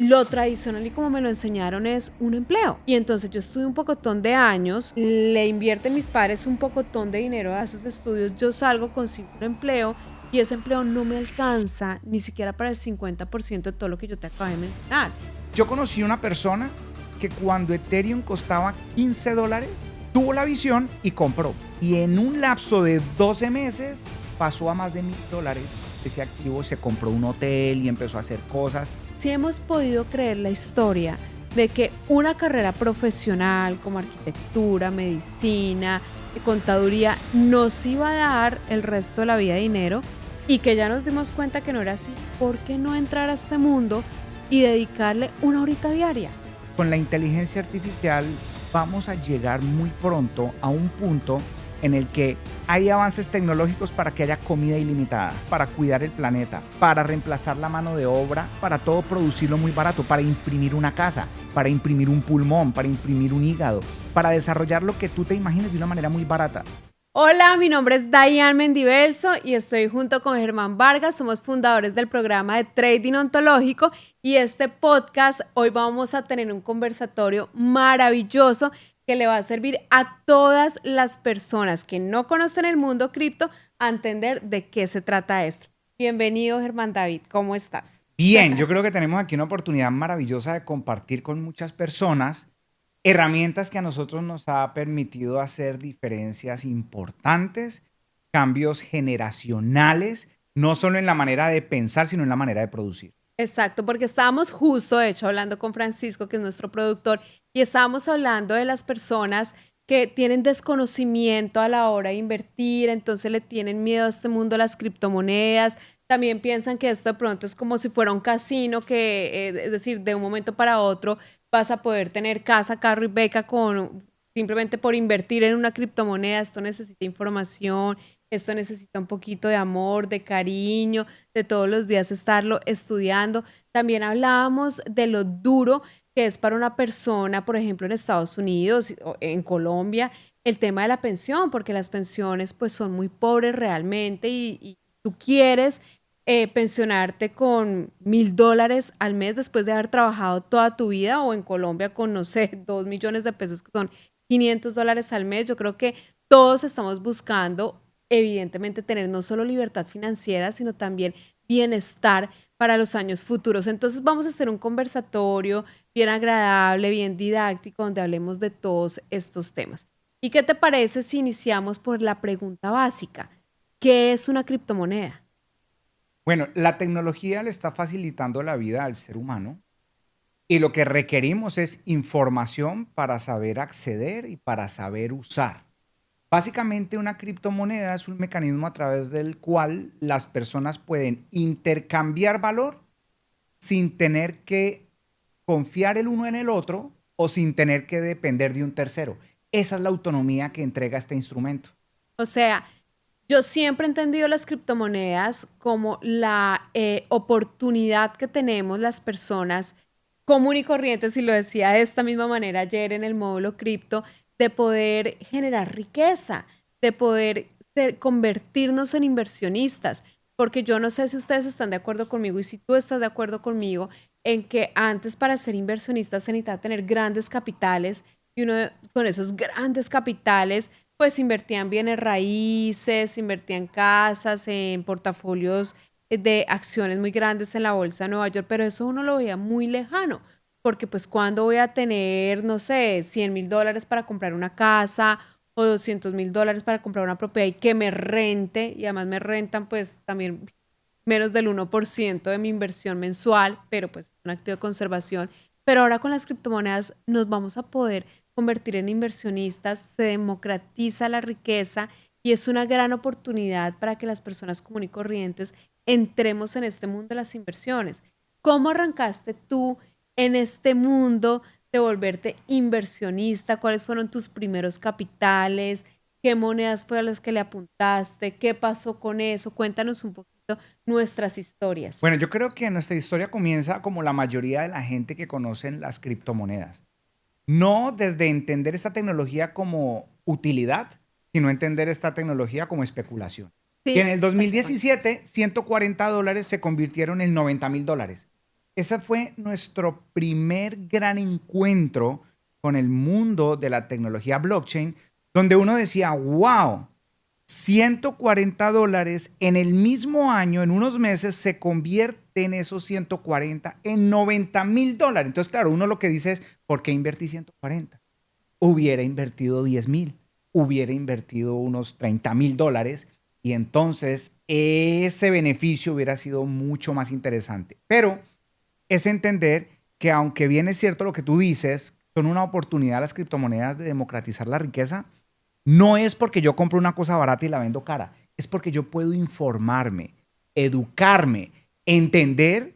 lo tradicional y como me lo enseñaron es un empleo. Y entonces yo estudié un pocotón de años, le invierten mis padres un pocotón de dinero a esos estudios, yo salgo, consigo un empleo y ese empleo no me alcanza ni siquiera para el 50% de todo lo que yo te acabé de mencionar. Yo conocí una persona que cuando Ethereum costaba $15, tuvo la visión y compró. Y en un lapso de 12 meses pasó a más de $1,000. Ese activo se compró un hotel y empezó a hacer cosas. Si hemos podido creer la historia de que una carrera profesional como arquitectura, medicina, contaduría nos iba a dar el resto de la vida dinero y que ya nos dimos cuenta que no era así, ¿por qué no entrar a este mundo y dedicarle una horita diaria? Con la inteligencia artificial vamos a llegar muy pronto a un punto en el que hay avances tecnológicos para que haya comida ilimitada, para cuidar el planeta, para reemplazar la mano de obra, para todo producirlo muy barato, para imprimir una casa, para imprimir un pulmón, para imprimir un hígado, para desarrollar lo que tú te imagines de una manera muy barata. Hola, mi nombre es Dayan Mendivelso y estoy junto con Germán Vargas, somos fundadores del programa de Trading Ontológico y este podcast hoy vamos a tener un conversatorio maravilloso que le va a servir a todas las personas que no conocen el mundo cripto a entender de qué se trata esto. Bienvenido, Germán David, ¿cómo estás? Bien, yo creo que tenemos aquí una oportunidad maravillosa de compartir con muchas personas herramientas que a nosotros nos ha permitido hacer diferencias importantes, cambios generacionales, no solo en la manera de pensar, sino en la manera de producir. Exacto, porque estábamos justo, de hecho, hablando con Francisco, que es nuestro productor, y estábamos hablando de las personas que tienen desconocimiento a la hora de invertir, entonces le tienen miedo a este mundo de las criptomonedas, también piensan que esto de pronto es como si fuera un casino, que es decir, de un momento para otro vas a poder tener casa, carro y beca con simplemente por invertir en una criptomoneda. Esto necesita información, esto necesita un poquito de amor, de cariño, de todos los días estarlo estudiando. También hablábamos de lo duro que es para una persona, por ejemplo, en Estados Unidos o en Colombia, el tema de la pensión, porque las pensiones pues son muy pobres realmente y tú quieres pensionarte con $1,000 al mes después de haber trabajado toda tu vida o en Colombia con, no sé, 2 millones de pesos que son $500 al mes. Yo creo que todos estamos buscando evidentemente tener no solo libertad financiera, sino también bienestar para los años futuros. Entonces vamos a hacer un conversatorio bien agradable, bien didáctico, donde hablemos de todos estos temas. ¿Y qué te parece si iniciamos por la pregunta básica? ¿Qué es una criptomoneda? Bueno, la tecnología le está facilitando la vida al ser humano y lo que requerimos es información para saber acceder y para saber usar. Básicamente, una criptomoneda es un mecanismo a través del cual las personas pueden intercambiar valor sin tener que confiar el uno en el otro o sin tener que depender de un tercero. Esa es la autonomía que entrega este instrumento. O sea, yo siempre he entendido las criptomonedas como la oportunidad que tenemos las personas común y corrientes, y lo decía de esta misma manera ayer en el módulo cripto, de poder generar riqueza, de poder convertirnos en inversionistas. Porque yo no sé si ustedes están de acuerdo conmigo y si tú estás de acuerdo conmigo en que antes para ser inversionistas se necesitaba tener grandes capitales y uno con esos grandes capitales pues invertían bienes raíces, invertían casas, en portafolios de acciones muy grandes en la bolsa de Nueva York, pero eso uno lo veía muy lejano, porque pues cuando voy a tener, no sé, $100,000 para comprar una casa o $200,000 para comprar una propiedad y que me rente, y además me rentan pues también menos del 1% de mi inversión mensual, pero pues es un activo de conservación. Pero ahora con las criptomonedas nos vamos a poder convertir en inversionistas, se democratiza la riqueza y es una gran oportunidad para que las personas comunes y corrientes entremos en este mundo de las inversiones. ¿Cómo arrancaste tú en este mundo de volverte inversionista? ¿Cuáles fueron tus primeros capitales? ¿Qué monedas fueron las que le apuntaste? ¿Qué pasó con eso? Cuéntanos un poquito nuestras historias. Bueno, yo creo que nuestra historia comienza como la mayoría de la gente que conocen las criptomonedas. No desde entender esta tecnología como utilidad, sino entender esta tecnología como especulación. Y en Sí, el pasó con eso. 2017, $140 se convirtieron en $90,000. Ese fue nuestro primer gran encuentro con el mundo de la tecnología blockchain, donde uno decía, wow, $140 en el mismo año, en unos meses, se convierten esos 140 en $90,000. Entonces, claro, uno lo que dice es, ¿por qué invertí 140? Hubiera invertido 10,000, hubiera invertido unos $30,000 y entonces ese beneficio hubiera sido mucho más interesante. Pero es entender que aunque bien es cierto lo que tú dices, son una oportunidad las criptomonedas de democratizar la riqueza, no es porque yo compro una cosa barata y la vendo cara, es porque yo puedo informarme, educarme, entender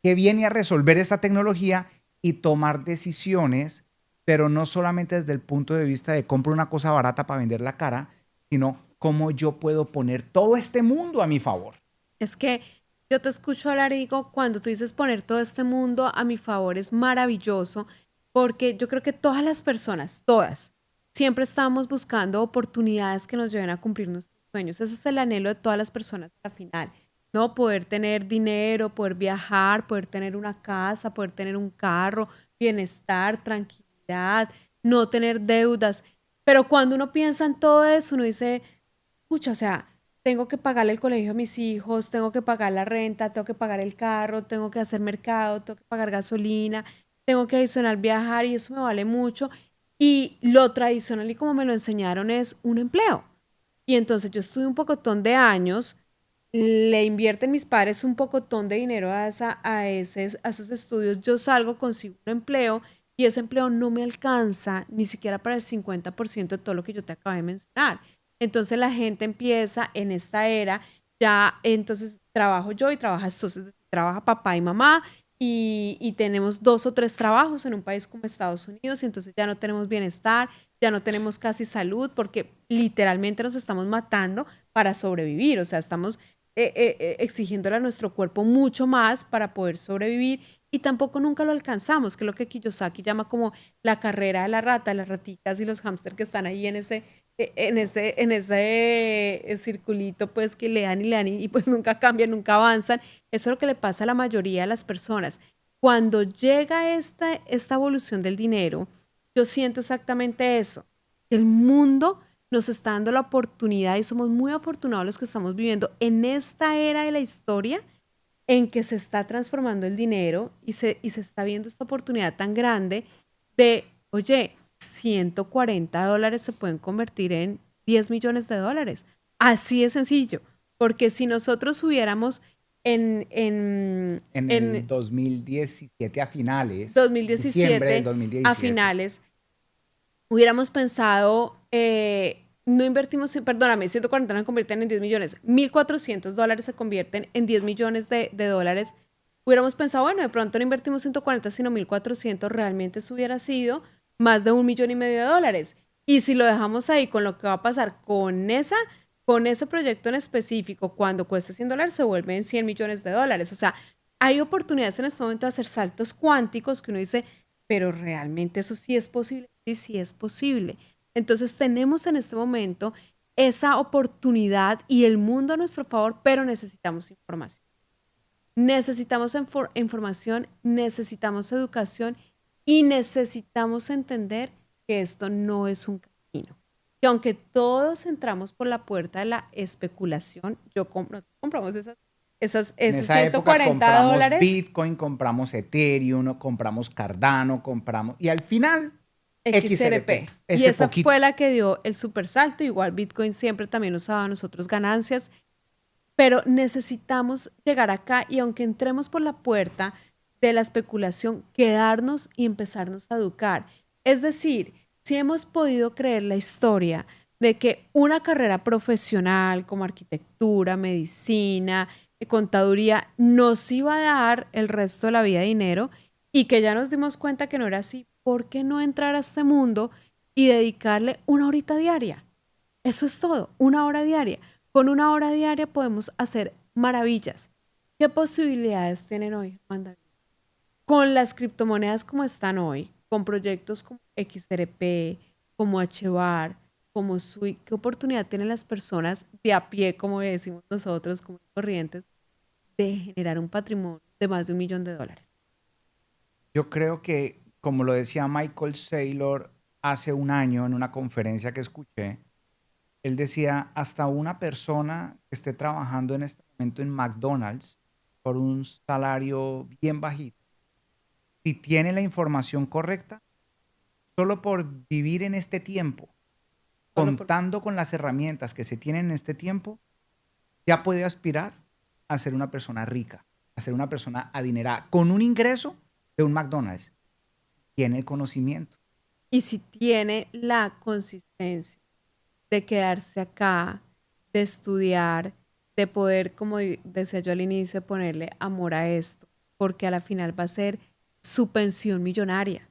qué viene a resolver esta tecnología y tomar decisiones, pero no solamente desde el punto de vista de compro una cosa barata para venderla cara, sino cómo yo puedo poner todo este mundo a mi favor. Es que yo te escucho hablar y digo, cuando tú dices poner todo este mundo a mi favor es maravilloso, porque yo creo que todas las personas, todas, siempre estamos buscando oportunidades que nos lleven a cumplir nuestros sueños. Ese es el anhelo de todas las personas al final, ¿no? Poder tener dinero, poder viajar, poder tener una casa, poder tener un carro, bienestar, tranquilidad, no tener deudas. Pero cuando uno piensa en todo eso, uno dice, pucha, o sea, tengo que pagarle el colegio a mis hijos, tengo que pagar la renta, tengo que pagar el carro, tengo que hacer mercado, tengo que pagar gasolina, tengo que adicional viajar y eso me vale mucho. Y lo tradicional y como me lo enseñaron es un empleo. Y entonces yo estuve un pocotón de años, le invierten mis padres un pocotón de dinero a esos estudios, yo salgo, consigo un empleo y ese empleo no me alcanza ni siquiera para el 50% de todo lo que yo te acabé de mencionar. Entonces la gente empieza en esta era, ya entonces trabajo yo y trabaja papá y mamá y tenemos 2 o 3 trabajos en un país como Estados Unidos y entonces ya no tenemos bienestar, ya no tenemos casi salud porque literalmente nos estamos matando para sobrevivir, o sea, estamos exigiéndole a nuestro cuerpo mucho más para poder sobrevivir y tampoco nunca lo alcanzamos, que es lo que Kiyosaki llama como la carrera de la rata, las raticas y los hámster que están ahí en ese circulito, pues que le dan y pues nunca cambian, nunca avanzan. Eso es lo que le pasa a la mayoría de las personas. Cuando llega esta evolución del dinero, yo siento exactamente eso. El mundo nos está dando la oportunidad y somos muy afortunados los que estamos viviendo en esta era de la historia en que se está transformando el dinero y se está viendo esta oportunidad tan grande de, oye, $140 se pueden convertir en $10 millones. Así de sencillo. Porque si nosotros hubiéramos En en el 2017 a finales, diciembre del 2017 a 2017. finales, hubiéramos pensado, no invertimos, perdóname, 140 no se convierten en 10 millones, $1,400 se convierten en 10 millones de dólares. Hubiéramos pensado, bueno, de pronto no invertimos 140 sino 1,400, realmente eso hubiera sido más de 1,5 millones de dólares. Y si lo dejamos ahí con lo que va a pasar con ese proyecto en específico, cuando cueste $100, se vuelven $100 millones. O sea, hay oportunidades en este momento de hacer saltos cuánticos que uno dice, pero realmente eso sí es posible. Sí, sí es posible. Entonces tenemos en este momento esa oportunidad y el mundo a nuestro favor, pero necesitamos información. Necesitamos información, necesitamos educación y necesitamos entender que esto no es un casino. Que aunque todos entramos por la puerta de la especulación, compramos En esos esa ciento época cuarenta compramos dólares Bitcoin, compramos Ethereum, compramos Cardano, compramos... Y al final, XRP. XRP, Y ese esa fue poquito. la que dio el super salto. Igual Bitcoin siempre también nos ha dado a nosotros ganancias, pero necesitamos llegar acá y aunque entremos por la puerta de la especulación, quedarnos y empezarnos a educar. Es decir, si hemos podido creer la historia de que una carrera profesional como arquitectura, medicina, contaduría nos iba a dar el resto de la vida dinero y que ya nos dimos cuenta que no era así, ¿por qué no entrar a este mundo y dedicarle una horita diaria? Eso es todo, una hora diaria. Con una hora diaria podemos hacer maravillas. ¿Qué posibilidades tienen hoy, Juan David? Con las criptomonedas como están hoy, con proyectos como XRP, como HBAR, como SUI, ¿qué oportunidad tienen las personas de a pie, como decimos nosotros, como corrientes, de generar un patrimonio de más de $1 millón? Yo creo que, como lo decía Michael Saylor hace un año en una conferencia que escuché, él decía, hasta una persona que esté trabajando en este momento en McDonald's por un salario bien bajito, si tiene la información correcta, solo por vivir en este tiempo, Solo por... contando con las herramientas que se tienen en este tiempo, ya puede aspirar a ser una persona rica, a ser una persona adinerada, con un ingreso de un McDonald's. Tiene el conocimiento. Y si tiene la consistencia de quedarse acá, de estudiar, de poder, como decía yo al inicio, ponerle amor a esto, porque a la final va a ser su pensión millonaria,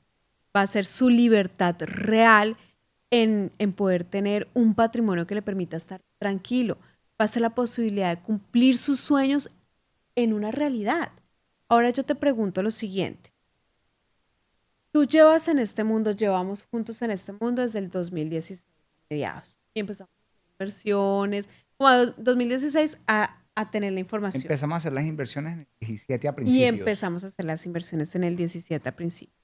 va a ser su libertad real en poder tener un patrimonio que le permita estar tranquilo, va a ser la posibilidad de cumplir sus sueños en una realidad. Ahora yo te pregunto lo siguiente. Tú llevas en este mundo, llevamos juntos en este mundo desde el 2016, mediados. Y empezamos a hacer inversiones, como a 2016 a tener la información. Empezamos a hacer las inversiones en el 17 a Y principios. empezamos a hacer las inversiones en el 17 a principio.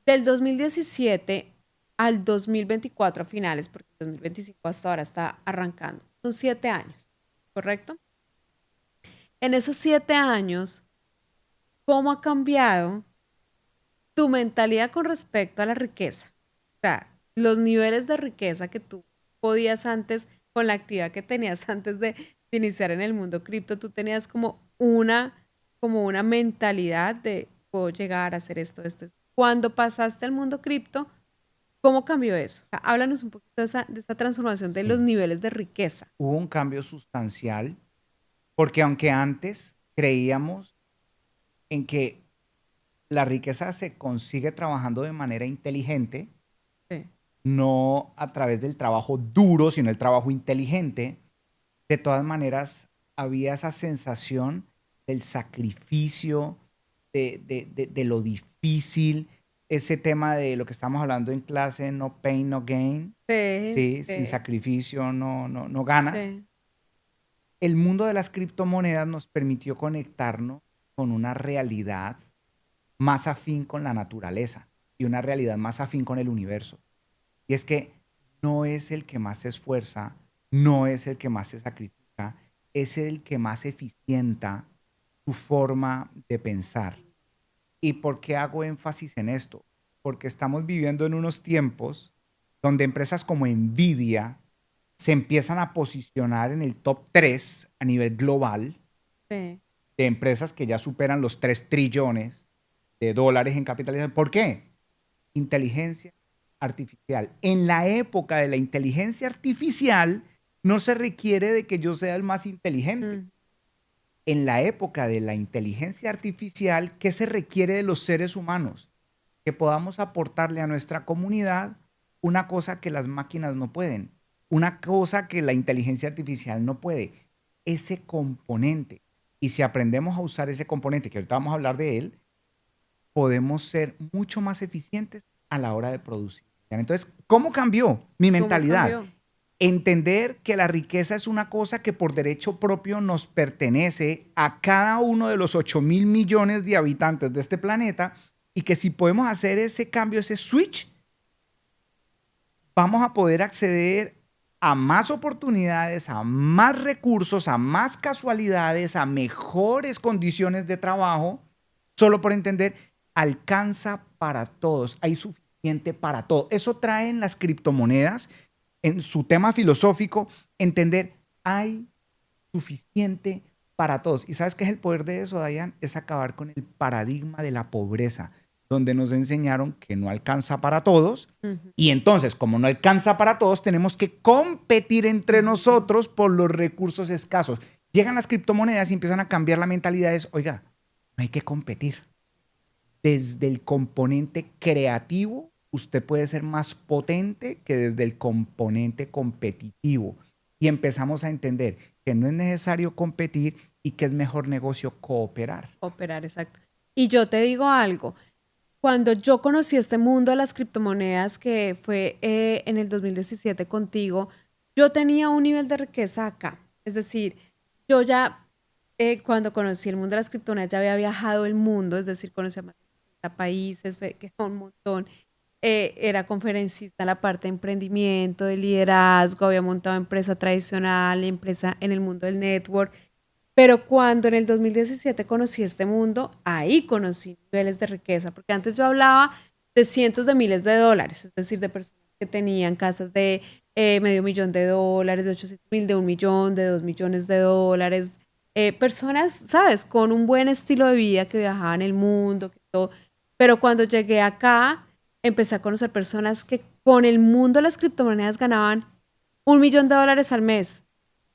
Del 2017 al 2024 a finales, porque el 2025 hasta ahora está arrancando. Son 7 años, ¿correcto? En esos 7 años, ¿cómo ha cambiado tu mentalidad con respecto a la riqueza? O sea, los niveles de riqueza que tú podías antes, con la actividad que tenías antes de iniciar en el mundo cripto, tú tenías como una mentalidad de puedo llegar a hacer esto, esto, esto. Cuando pasaste al mundo cripto, ¿cómo cambió eso? O sea, háblanos un poquito de esa transformación de los Sí. niveles de riqueza. Hubo un cambio sustancial porque aunque antes creíamos en que la riqueza se consigue trabajando de manera inteligente, Sí. no a través del trabajo duro, sino el trabajo inteligente, de todas maneras había esa sensación del sacrificio, de lo difícil, ese tema de lo que estamos hablando en clase, no pain, no gain, Sí, ¿sí? Sin sí, sacrificio no ganas. sí. El mundo de las criptomonedas nos permitió conectarnos con una realidad más afín con la naturaleza y una realidad más afín con el universo. Y es que no es el que más se esfuerza, no es el que más se sacrifica, es el que más eficienta su forma de pensar. ¿Y por qué hago énfasis en esto? Porque estamos viviendo en unos tiempos donde empresas como Nvidia se empiezan a posicionar en el top 3 a nivel global Sí. de empresas que ya superan los 3 trillones de dólares en capitalización. ¿Por qué? Inteligencia artificial. En la época de la inteligencia artificial no se requiere de que yo sea el más inteligente. Mm. En la época de la inteligencia artificial, ¿qué se requiere de los seres humanos? Que podamos aportarle a nuestra comunidad una cosa que las máquinas no pueden, una cosa que la inteligencia artificial no puede, ese componente. Y si aprendemos a usar ese componente, que ahorita vamos a hablar de él, podemos ser mucho más eficientes a la hora de producir. Entonces, ¿cómo cambió mi ¿Cómo mentalidad? cambió? Entender que la riqueza es una cosa que por derecho propio nos pertenece a cada uno de los 8.000 millones de habitantes de este planeta y que si podemos hacer ese cambio, ese switch, vamos a poder acceder a más oportunidades, a más recursos, a más casualidades, a mejores condiciones de trabajo, solo por entender, alcanza para todos, hay suficiente para todo. Eso traen las criptomonedas en su tema filosófico, entender, hay suficiente para todos. ¿Y sabes qué es el poder de eso, Dayan? Es acabar con el paradigma de la pobreza, donde nos enseñaron que no alcanza para todos. Ujú. Y entonces, como no alcanza para todos, tenemos que competir entre nosotros por los recursos escasos. Llegan las criptomonedas y empiezan a cambiar la mentalidad. Es, oiga, no hay que competir. Desde el componente creativo, usted puede ser más potente que desde el componente competitivo. Y empezamos a entender que no es necesario competir y que es mejor negocio cooperar. Operar, exacto. Y yo te digo algo, cuando yo conocí este mundo de las criptomonedas, que fue en el 2017 contigo, yo tenía un nivel de riqueza acá. Es decir, yo ya cuando conocí el mundo de las criptomonedas ya había viajado el mundo, es decir, conocía más de visita países, que un montón. Era conferencista en la parte de emprendimiento, de liderazgo, había montado empresa tradicional, empresa en el mundo del network. Pero cuando en el 2017 conocí este mundo, ahí conocí niveles de riqueza, porque antes yo hablaba de cientos de miles de dólares, es decir, de personas que tenían casas de $500,000, de 800,000, de 1 millón, de 2 millones de dólares, personas, ¿sabes?, con un buen estilo de vida que viajaban el mundo, que todo. Pero cuando llegué acá, empecé a conocer personas que con el mundo de las criptomonedas ganaban $1 millón al mes,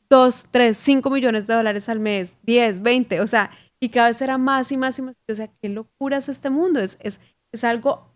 2, 3, 5 millones de dólares al mes, 10, 20, o sea, y cada vez era más y más y más. O sea, qué locura es este mundo. Es algo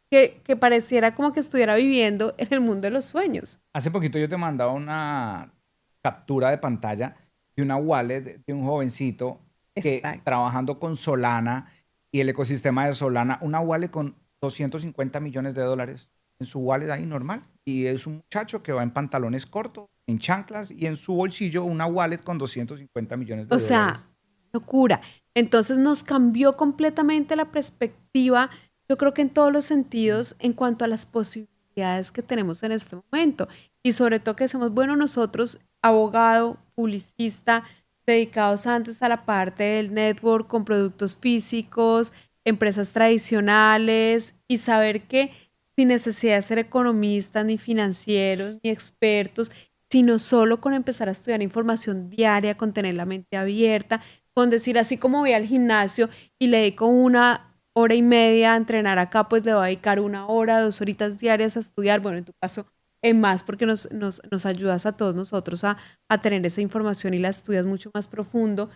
que pareciera como que estuviera viviendo en el mundo de los sueños. Hace poquito yo te mandaba una captura de pantalla de una wallet de un jovencito que Exacto. trabajando con Solana y el ecosistema de Solana, una wallet con 250 millones de dólares en su wallet ahí normal. Y es un muchacho que va en pantalones cortos, en chanclas y en su bolsillo una wallet con 250 millones de O sea, dólares. locura. Entonces nos cambió completamente la perspectiva, yo creo que en todos los sentidos, en cuanto a las posibilidades que tenemos en este momento. Y sobre todo que somos, bueno, nosotros, abogado, publicista, dedicados antes a la parte del network con productos físicos, empresas tradicionales, y saber que sin necesidad de ser economistas, ni financieros, ni expertos, sino solo con empezar a estudiar información diaria, con tener la mente abierta, con decir, así como voy al gimnasio y le dedico 1 hora y media a entrenar acá, pues le voy a dedicar 1 hora, 2 horitas diarias a estudiar. Bueno, en tu caso, en más, porque nos ayudas a todos nosotros a tener esa información y la estudias mucho más profundo.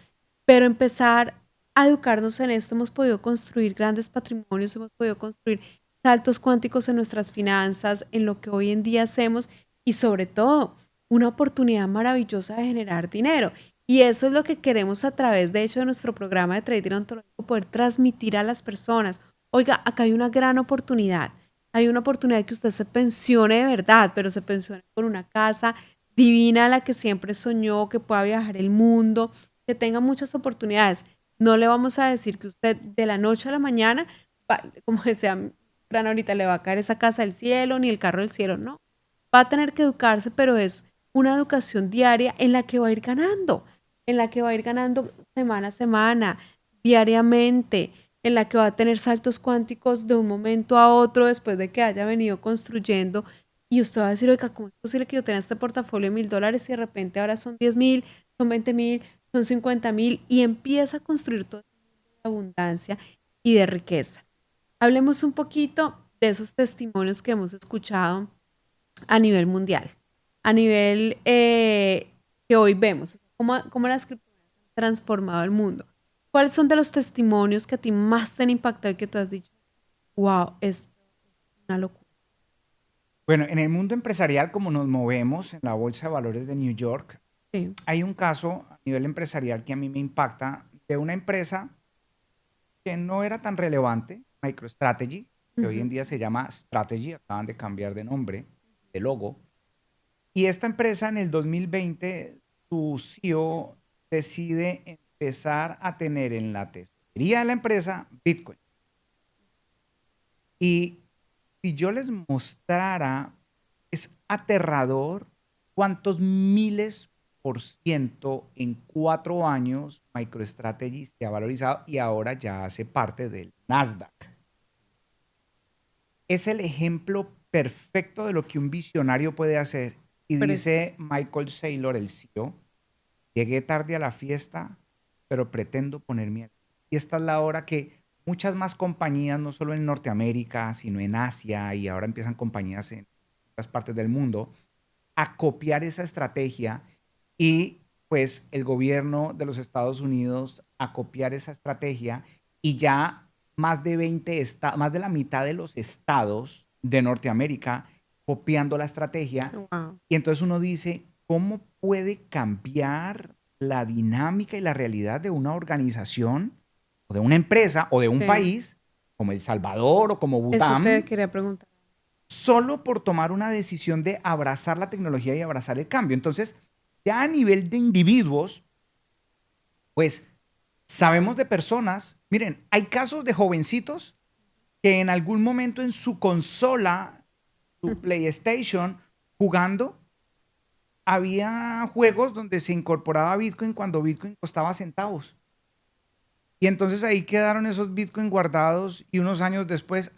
Pero empezar a educarnos en esto, hemos podido construir grandes patrimonios, hemos podido construir saltos cuánticos en nuestras finanzas, en lo que hoy en día hacemos, y sobre todo una oportunidad maravillosa de generar dinero. Y eso es lo que queremos a través, de hecho, de nuestro programa de trading ontológico, poder transmitir a las personas. Oiga, acá hay una gran oportunidad. Hay una oportunidad de que usted se pensione de verdad, pero se pensione con una casa divina, la que siempre soñó, que pueda viajar el mundo, que tenga muchas oportunidades. No le vamos a decir que usted de la noche a la mañana, como decía Fran ahorita, le va a caer esa casa del cielo, ni el carro del cielo, no. Va a tener que educarse, pero es una educación diaria en la que va a ir ganando, en la que va a ir ganando semana a semana, diariamente, en la que va a tener saltos cuánticos de un momento a otro después de que haya venido construyendo. Y usted va a decir, oiga, ¿cómo es posible que yo tenga este portafolio de $1,000 y de repente ahora son 10,000, son 20,000, son 50,000? Y empieza a construir todo ese mundo de abundancia y de riqueza. Hablemos un poquito de esos testimonios que hemos escuchado a nivel mundial, a nivel que hoy vemos, cómo las criptomonedas han transformado el mundo. ¿Cuáles son de los testimonios que a ti más te han impactado y que tú has dicho, wow, esto es una locura? Bueno, en el mundo empresarial, como nos movemos en la Bolsa de Valores de New York, Sí. hay un caso a nivel empresarial que a mí me impacta de una empresa que no era tan relevante, MicroStrategy, que hoy en Ujú. día se llama Strategy, acaban de cambiar de nombre, de logo. Y esta empresa en el 2020, su CEO decide empezar a tener en la tesorería de la empresa Bitcoin. Y si yo les mostrara, es aterrador cuántos miles por ciento en 4 años MicroStrategy se ha valorizado y ahora ya hace parte del Nasdaq. Es el ejemplo perfecto de lo que un visionario puede hacer. Y dice Michael Saylor, el CEO, llegué tarde a la fiesta, pero pretendo ponerme aquí. Y esta es la hora que muchas más compañías, no solo en Norteamérica, sino en Asia, y ahora empiezan compañías en otras partes del mundo, a copiar esa estrategia y pues el gobierno de los Estados Unidos a copiar esa estrategia y ya más de la mitad de los estados de Norteamérica copiando la estrategia. Wow. Y entonces uno dice, ¿cómo puede cambiar la dinámica y la realidad de una organización o de una empresa o de un Sí. país como El Salvador o como Eso te Bután quería preguntar. solo por tomar una decisión de abrazar la tecnología y abrazar el cambio? Entonces, ya a nivel de individuos, pues sabemos de personas, miren, hay casos de jovencitos que en algún momento en su consola, su PlayStation, jugando, había juegos donde se incorporaba Bitcoin cuando Bitcoin costaba centavos. Y entonces ahí quedaron esos Bitcoin guardados y unos años después,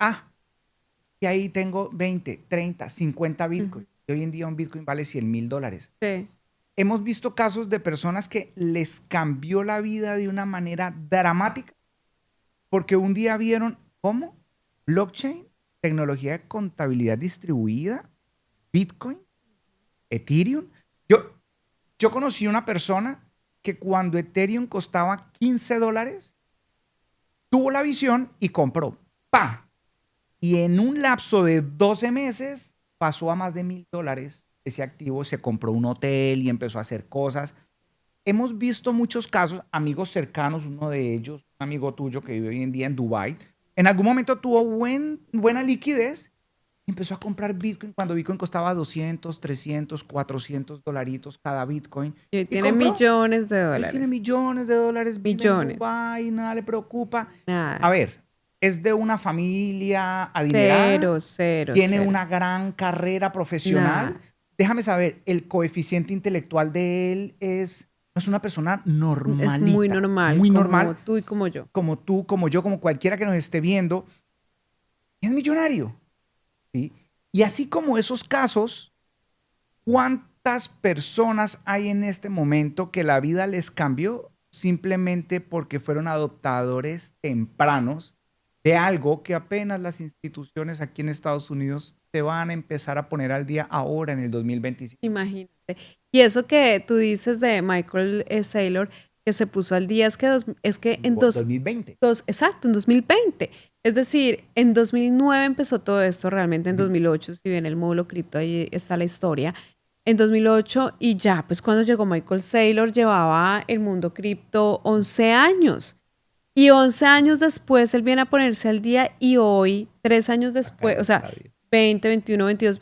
y ahí tengo 20, 30, 50 Ujú. Bitcoin. Y hoy en día un Bitcoin vale $100,000. Sí. Hemos visto casos de personas que les cambió la vida de una manera dramática porque un día vieron cómo blockchain, tecnología de contabilidad distribuida, Bitcoin, Ethereum. Yo, yo conocí una persona que cuando Ethereum costaba $15, tuvo la visión y compró. ¡Pa! Y en un lapso de 12 meses pasó a más de $1,000 ese activo, se compró un hotel y empezó a hacer cosas. Hemos visto muchos casos, amigos cercanos, uno de ellos, un amigo tuyo que vive hoy en día en Dubái, en algún momento tuvo buena liquidez y empezó a comprar Bitcoin cuando Bitcoin costaba 200, 300, 400 dolaritos cada Bitcoin Y hoy y tiene compró. millones de Hoy tiene dólares. millones de dólares, vive en Millones. Dubái, nada le preocupa. A Nada. ver, es de una familia adinerada, Cero, cero, tiene cero. una gran carrera profesional. Nada. Déjame saber, el coeficiente intelectual de él no es una persona Es muy normalita, normal, muy normal, como tú y como yo. como tú, como yo, como cualquiera que nos esté viendo. Es millonario, ¿sí? Y así como esos casos, ¿cuántas personas hay en este momento que la vida les cambió simplemente porque fueron adoptadores tempranos de algo que apenas las instituciones aquí en Estados Unidos se van a empezar a poner al día ahora en el 2025? Imagínate. Y eso que tú dices de Michael Saylor, que se puso al día, es que en 2020. exacto, en 2020. Es decir, en 2009 empezó todo esto, realmente en 2008, si bien el módulo cripto, ahí está la historia. En 2008 y ya, pues cuando llegó Michael Saylor, llevaba el mundo cripto 11 años. Y 11 años después él viene a ponerse al día y hoy, 3 años A después, o cambiarte sea, la vida. 20, 21, 22,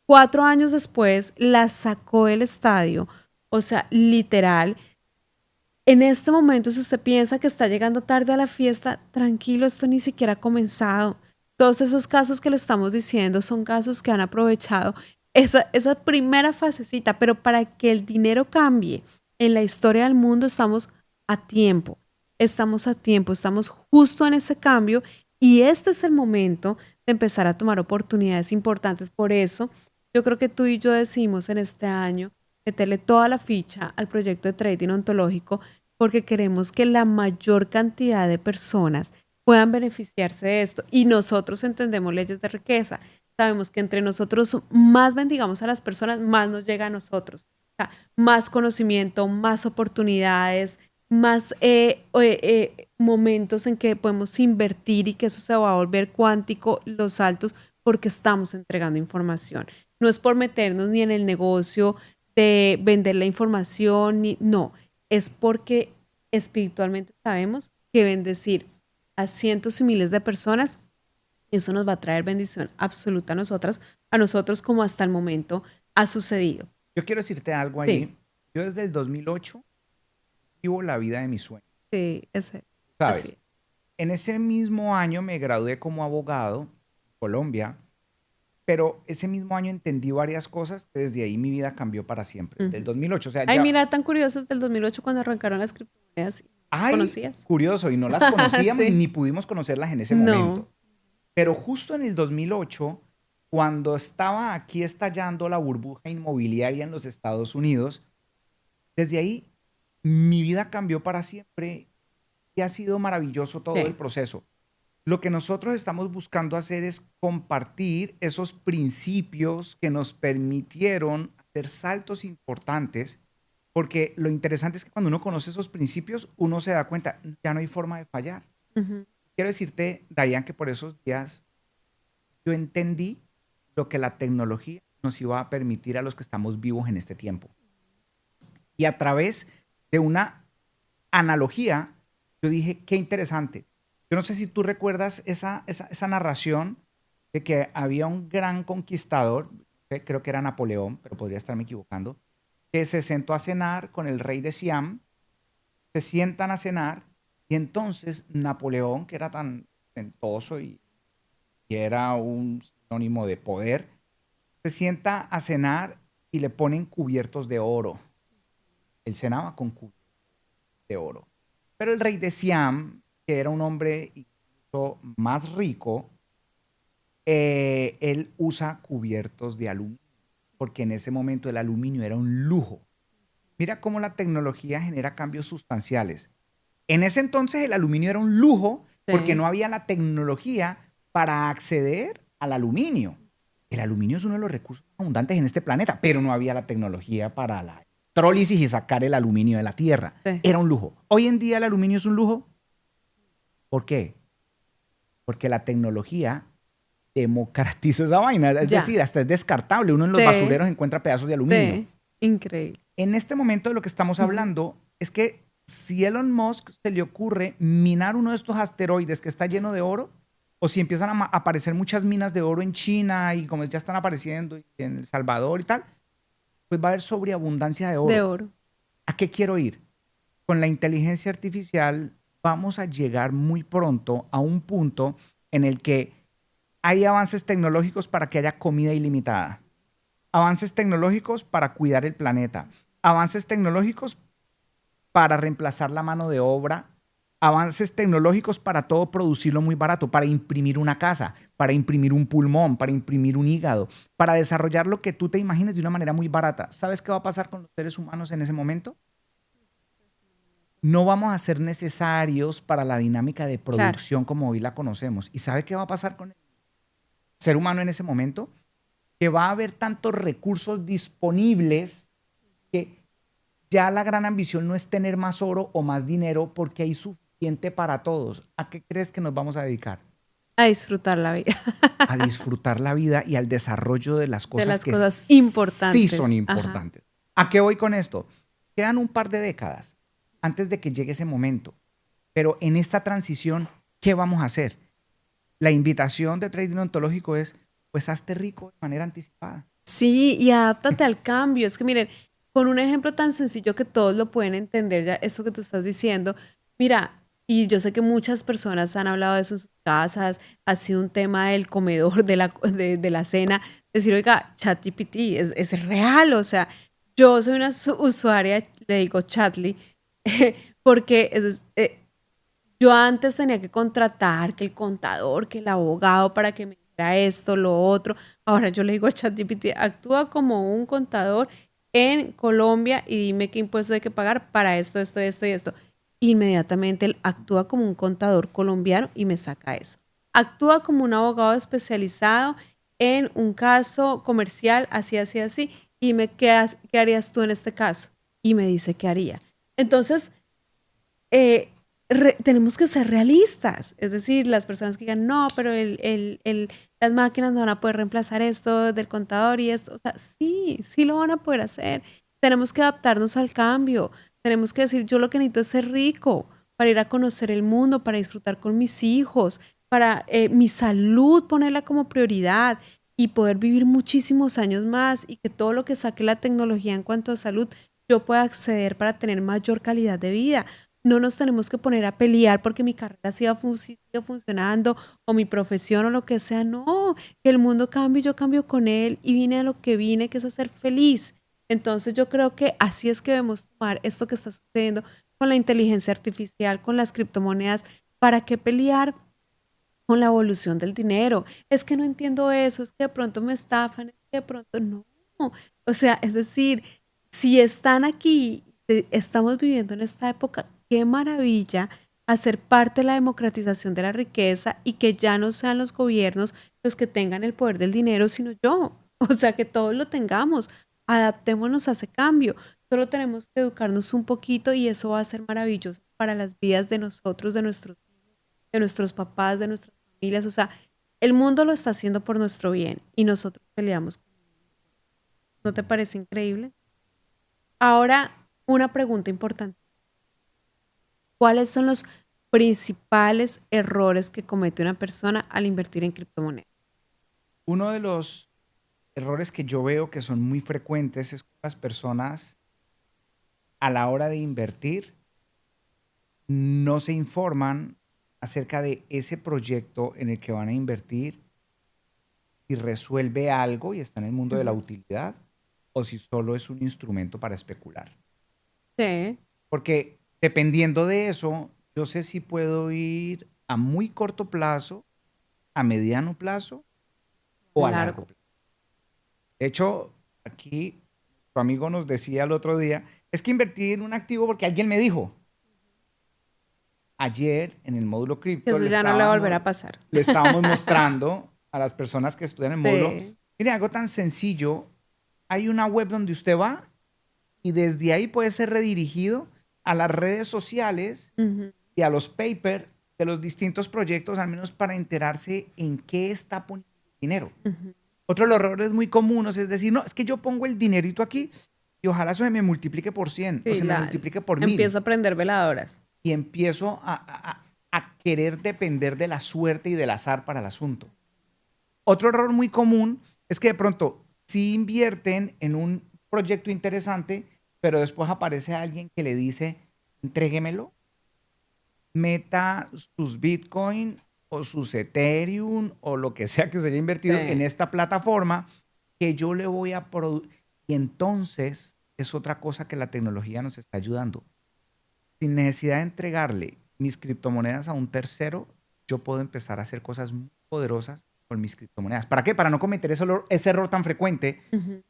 4 años después la sacó del estadio. O sea, literal. En este momento, si usted piensa que está llegando tarde a la fiesta, tranquilo, esto ni siquiera ha comenzado. Todos esos casos que le estamos diciendo son casos que han aprovechado esa primera fasecita, pero para que el dinero cambie en la historia del mundo estamos a tiempo, estamos justo en ese cambio y este es el momento de empezar a tomar oportunidades importantes. Por eso, yo creo que tú y yo decimos en este año meterle toda la ficha al proyecto de trading ontológico porque queremos que la mayor cantidad de personas puedan beneficiarse de esto. Y nosotros entendemos leyes de riqueza. Sabemos que entre nosotros más bendigamos a las personas, más nos llega a nosotros. O sea, más conocimiento, más oportunidades, más momentos en que podemos invertir y que eso se va a volver cuántico, los saltos, porque estamos entregando información. No es por meternos ni en el negocio de vender la información, ni, no, es porque espiritualmente sabemos que bendecir a cientos y miles de personas, eso nos va a traer bendición absoluta a nosotros como hasta el momento ha sucedido. Yo quiero decirte algo Sí, ahí. Yo desde el 2008 vivo la vida de mis sueños, sí, así ¿sabes? En ese mismo año me gradué como abogado en Colombia, pero ese mismo año entendí varias cosas que desde ahí mi vida cambió para siempre. es. Del Ujú. 2008, o sea, Ay, ya, mira, tan curiosos del 2008 cuando arrancaron las criptomonedas. ay, ¿Conocías? curioso, y no las conocíamos Sí. ni pudimos conocerlas en ese No. momento. Pero justo en el 2008, cuando estaba aquí estallando la burbuja inmobiliaria en los Estados Unidos, desde ahí mi vida cambió para siempre y ha sido maravilloso todo el Sí. proceso. Lo que nosotros estamos buscando hacer es compartir esos principios que nos permitieron hacer saltos importantes, porque lo interesante es que cuando uno conoce esos principios, uno se da cuenta, ya no hay forma de fallar. Ujú. Quiero decirte, Dayan, que por esos días yo entendí lo que la tecnología nos iba a permitir a los que estamos vivos en este tiempo. Y a través de una analogía, yo dije, qué interesante. Yo no sé si tú recuerdas esa narración de que había un gran conquistador, creo que era Napoleón, pero podría estarme equivocando, que se sentó a cenar con el rey de Siam, se sientan a cenar y entonces Napoleón, que era tan talentoso y y era un sinónimo de poder, se sienta a cenar y le ponen cubiertos de oro. Él cenaba con cubiertos de oro. Pero el rey de Siam, que era un hombre incluso más rico, él usa cubiertos de aluminio, porque en ese momento el aluminio era un lujo. Mira cómo la tecnología genera cambios sustanciales. En ese entonces el aluminio era un lujo porque Sí, no había la tecnología para acceder al aluminio. El aluminio es uno de los recursos abundantes en este planeta, pero no había la tecnología para la electrólisis y sacar el aluminio de la tierra. sí, Era un lujo. Hoy en día el aluminio es un lujo. ¿Por qué? Porque la tecnología democratizó esa vaina. Es ya, decir, hasta es descartable. Uno en los sí, basureros encuentra pedazos de aluminio. sí, increíble. En este momento de lo que estamos Ujú. hablando es que si Elon Musk se le ocurre minar uno de estos asteroides que está lleno de oro, o si empiezan a aparecer muchas minas de oro en China y como ya están apareciendo en El Salvador y tal, pues va a haber sobreabundancia de De oro. oro. ¿A qué quiero ir? Con la inteligencia artificial vamos a llegar muy pronto a un punto en el que hay avances tecnológicos para que haya comida ilimitada, avances tecnológicos para cuidar el planeta, avances tecnológicos para reemplazar la mano de obra, avances tecnológicos para todo producirlo muy barato, para imprimir una casa, para imprimir un pulmón, para imprimir un hígado, para desarrollar lo que tú te imagines de una manera muy barata. ¿Sabes qué va a pasar con los seres humanos en ese momento? No vamos a ser necesarios para la dinámica de Claro. producción como hoy la conocemos. ¿Y sabe qué va a pasar con el ser humano en ese momento? Que va a haber tantos recursos disponibles que ya la gran ambición no es tener más oro o más dinero porque hay suficiente para todos. ¿A qué crees que nos vamos a dedicar? A disfrutar la vida. A disfrutar la vida y al desarrollo de las De cosas las que cosas sí son importantes. Ajá. importantes. ¿A qué voy con esto? Quedan un par de décadas antes de que llegue ese momento. Pero en esta transición, ¿qué vamos a hacer? La invitación de trading ontológico es, pues hazte rico de manera anticipada. Sí, y adáptate al cambio. Es que miren, con un ejemplo tan sencillo que todos lo pueden entender, ya esto que tú estás diciendo, mira, y yo sé que muchas personas han hablado de eso en sus casas, ha sido un tema del comedor, de la cena, decir, oiga, ChatGPT es real, o sea, yo soy una usuaria, le digo Chatly, porque yo antes tenía que contratar que el contador, que el abogado para que me dijera esto, lo otro. Ahora yo le digo a ChatGPT, actúa como un contador en Colombia y dime qué impuestos hay que pagar para esto, esto, esto y esto. Inmediatamente él actúa como un contador colombiano y me saca eso. Actúa como un abogado especializado en un caso comercial, así, así, así. Y me, ¿qué harías tú en este caso? Y me dice qué haría. Entonces, eh, tenemos que ser realistas. Es decir, las personas que digan, no, pero las máquinas no van a poder reemplazar esto del contador y esto. O sea, sí, sí lo van a poder hacer. Tenemos que adaptarnos al cambio. Tenemos que decir, yo lo que necesito es ser rico para ir a conocer el mundo, para disfrutar con mis hijos, para mi salud, ponerla como prioridad y poder vivir muchísimos años más y que todo lo que saque la tecnología en cuanto a salud, yo pueda acceder para tener mayor calidad de vida. No nos tenemos que poner a pelear porque mi carrera siga funcionando o mi profesión o lo que sea. No, que el mundo cambie, yo cambio con él y vine a lo que vine, que es a ser feliz. Entonces yo creo que así es que debemos tomar esto que está sucediendo con la inteligencia artificial, con las criptomonedas. ¿Para qué pelear con la evolución del dinero? Es que no entiendo eso, es que de pronto me estafan, es que de pronto no. O sea, es decir, si están aquí, estamos viviendo en esta época, qué maravilla hacer parte de la democratización de la riqueza y que ya no sean los gobiernos los que tengan el poder del dinero, sino yo. O sea, que todos lo tengamos. Adaptémonos a ese cambio. Solo tenemos que educarnos un poquito y eso va a ser maravilloso para las vidas de nosotros, de nuestros papás, de nuestras familias. O sea, el mundo lo está haciendo por nuestro bien y nosotros peleamos. ¿No te parece increíble? Ahora, una pregunta importante. ¿Cuáles son los principales errores que comete una persona al invertir en criptomonedas? Uno de los errores que yo veo que son muy frecuentes es que las personas a la hora de invertir no se informan acerca de ese proyecto en el que van a invertir si resuelve algo y está en el mundo de la utilidad o si solo es un instrumento para especular. Sí, Porque dependiendo de eso, yo sé si puedo ir a muy corto plazo, a mediano plazo o a largo largo. plazo. De hecho, aquí tu amigo nos decía el otro día, es que invertí en un activo porque alguien me dijo. Ayer en el módulo Que cripto eso ya no le va a volver a pasar. le estábamos mostrando a las personas que estudian el módulo, Sí. mire, algo tan sencillo, hay una web donde usted va y desde ahí puede ser redirigido a las redes sociales Ujú, y a los papers de los distintos proyectos, al menos para enterarse en qué está poniendo dinero. ujú. Otro de los errores muy comunes es decir, no, es que yo pongo el dinerito aquí y ojalá eso se me multiplique por 100 o Sí, se me multiplique por 1000 empiezo a prender veladoras. y empiezo a querer depender de la suerte y del azar para el asunto. Otro error muy común es que de pronto sí invierten en un proyecto interesante, pero después aparece alguien que le dice, entréguemelo, meta sus Bitcoin o sus Ethereum o lo que sea que usted haya invertido en Sí. esta plataforma que yo le voy a producir. Y entonces es otra cosa que la tecnología nos está ayudando. Sin necesidad de entregarle mis criptomonedas a un tercero, yo puedo empezar a hacer cosas muy poderosas con mis criptomonedas. ¿Para qué? Para no cometer ese error tan frecuente. Ujú.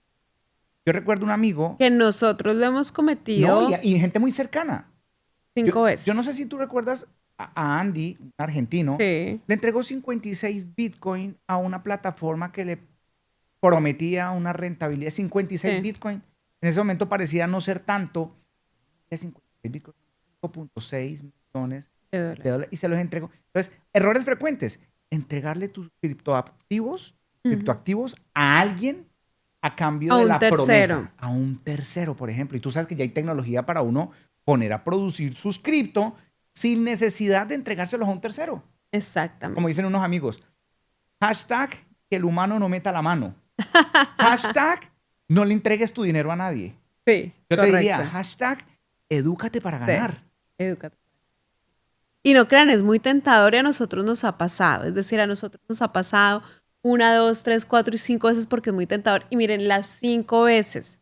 Yo recuerdo un amigo, Que nosotros lo hemos no, cometido y gente muy cercana. Yo, 5 yo no veces. sé si tú recuerdas a Andy, un argentino, Sí, le entregó 56 Bitcoin a una plataforma que le prometía una rentabilidad de 56 sí, Bitcoin. En ese momento parecía no ser tanto. De 56 Bitcoin, 5.6 millones de de dólares. dólares y se los entregó. Entonces, errores frecuentes. Entregarle tus Ujú. criptoactivos a alguien a cambio A de un la tercero. promesa, a un tercero, por ejemplo. Y tú sabes que ya hay tecnología para uno poner a producir sus cripto sin necesidad de entregárselos a un tercero. Como Exactamente. dicen unos amigos, hashtag que el humano no meta la mano. Hashtag no le entregues tu dinero a nadie. Sí, Yo te diría, correcto. hashtag edúcate para Sí, ganar. edúcate. Y no crean, es muy tentador y a nosotros nos ha pasado. Es decir, a nosotros nos ha pasado 1, 2, 3, 4 y 5 veces porque es muy tentador. Y miren, las 5 veces,